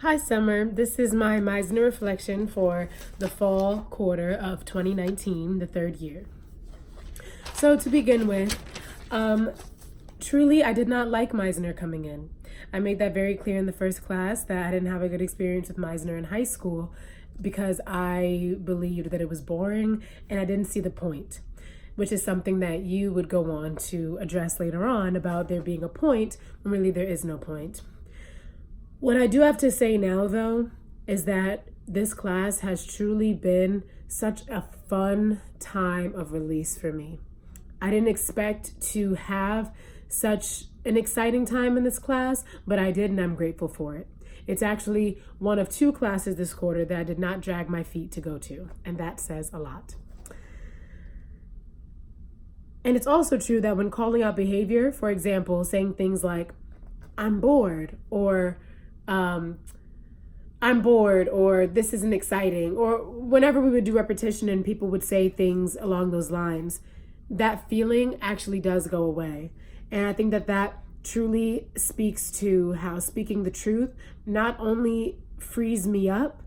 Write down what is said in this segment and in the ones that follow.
Hi, Summer. This is my Meisner reflection for the fall quarter of 2019, the third year. So, to begin with, truly, I did not like Meisner coming in. I made that very clear in the first class that I didn't have a good experience with Meisner in high school because I believed that it was boring and I didn't see the point, which is something that you would go on to address later on about there being a point when really there is no point. What I do have to say now, though, is that this class has truly been such a fun time of release for me. I didn't expect to have such an exciting time in this class, but I did, and I'm grateful for it. It's actually one of two classes this quarter that I did not drag my feet to go to, and that says a lot. And it's also true that when calling out behavior, for example, saying things like, I'm bored, or I'm bored, or this isn't exciting, or whenever we would do repetition and people would say things along those lines, that feeling actually does go away. And I think that that truly speaks to how speaking the truth not only frees me up,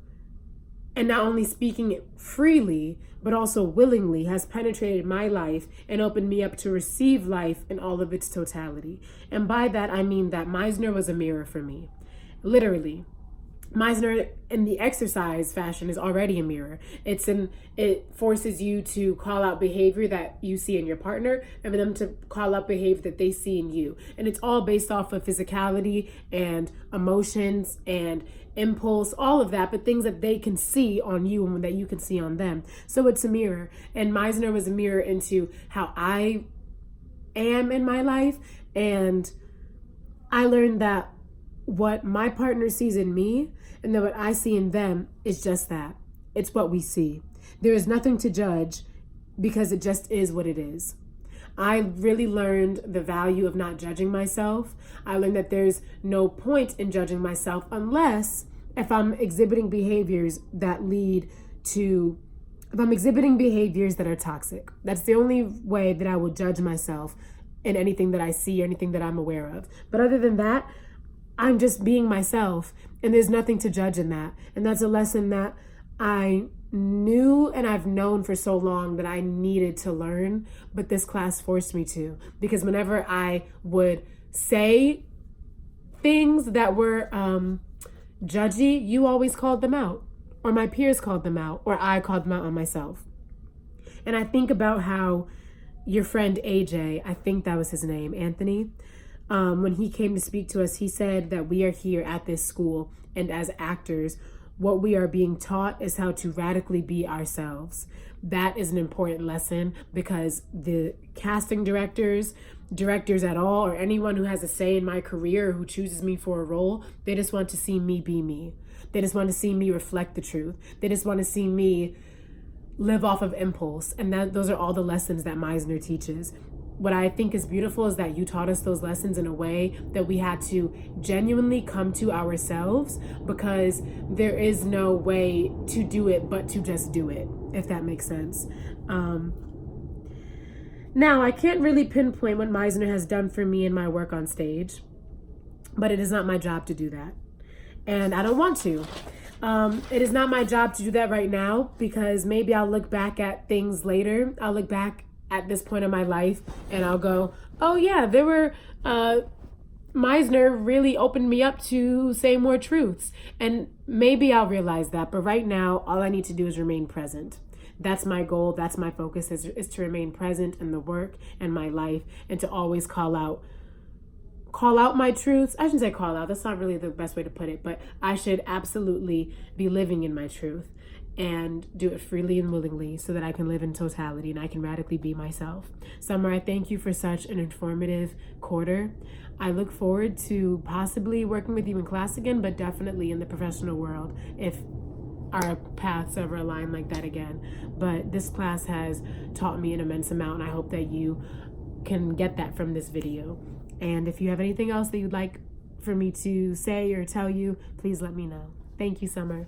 and not only speaking it freely, but also willingly has penetrated my life and opened me up to receive life in all of its totality. And by that, I mean that Meisner was a mirror for me. Literally. Meisner in the exercise fashion is already a mirror. It forces you to call out behavior that you see in your partner and for them to call out behavior that they see in you. And it's all based off of physicality and emotions and impulse, all of that, but things that they can see on you and that you can see on them. So it's a mirror. And Meisner was a mirror into how I am in my life. And I learned that what my partner sees in me and then what I see in them is just that. It's what we see. There is nothing to judge because it just is what it is. I really learned the value of not judging myself. I learned that there's no point in judging myself unless if I'm exhibiting behaviors that if I'm exhibiting behaviors that are toxic. That's the only way that I will judge myself in anything that I see, anything that I'm aware of. But other than that, I'm just being myself, and there's nothing to judge in that. And that's a lesson that I knew and I've known for so long that I needed to learn, but this class forced me to. Because whenever I would say things that were judgy, you always called them out, or my peers called them out, or I called them out on myself. And I think about how your friend AJ, I think that was his name, Anthony, when he came to speak to us, he said that we are here at this school, and as actors, what we are being taught is how to radically be ourselves. That is an important lesson because the casting directors at all, or anyone who has a say in my career or who chooses me for a role, they just want to see me be me. They just want to see me reflect the truth. They just want to see me live off of impulse. And those are all the lessons that Meisner teaches. What I think is beautiful is that you taught us those lessons in a way that we had to genuinely come to ourselves, because there is no way to do it but to just do it, if that makes sense. Now, I can't really pinpoint what Meisner has done for me in my work on stage, but it is not my job to do that. And I don't want to. It is not my job to do that right now, because maybe I'll look back at things later. I'll look back at this point in my life and I'll go, oh yeah, Meisner really opened me up to say more truths. And maybe I'll realize that, but right now, all I need to do is remain present. That's my goal. That's my focus is to remain present in the work and my life, and to always call out my truths. I shouldn't say call out. That's not really the best way to put it, but I should absolutely be living in my truth and do it freely and willingly so that I can live in totality and I can radically be myself. Summer, I thank you for such an informative quarter. I look forward to possibly working with you in class again, but definitely in the professional world if our paths ever align like that again. But this class has taught me an immense amount, and I hope that you can get that from this video. And if you have anything else that you'd like for me to say or tell you, please let me know. Thank you, Summer.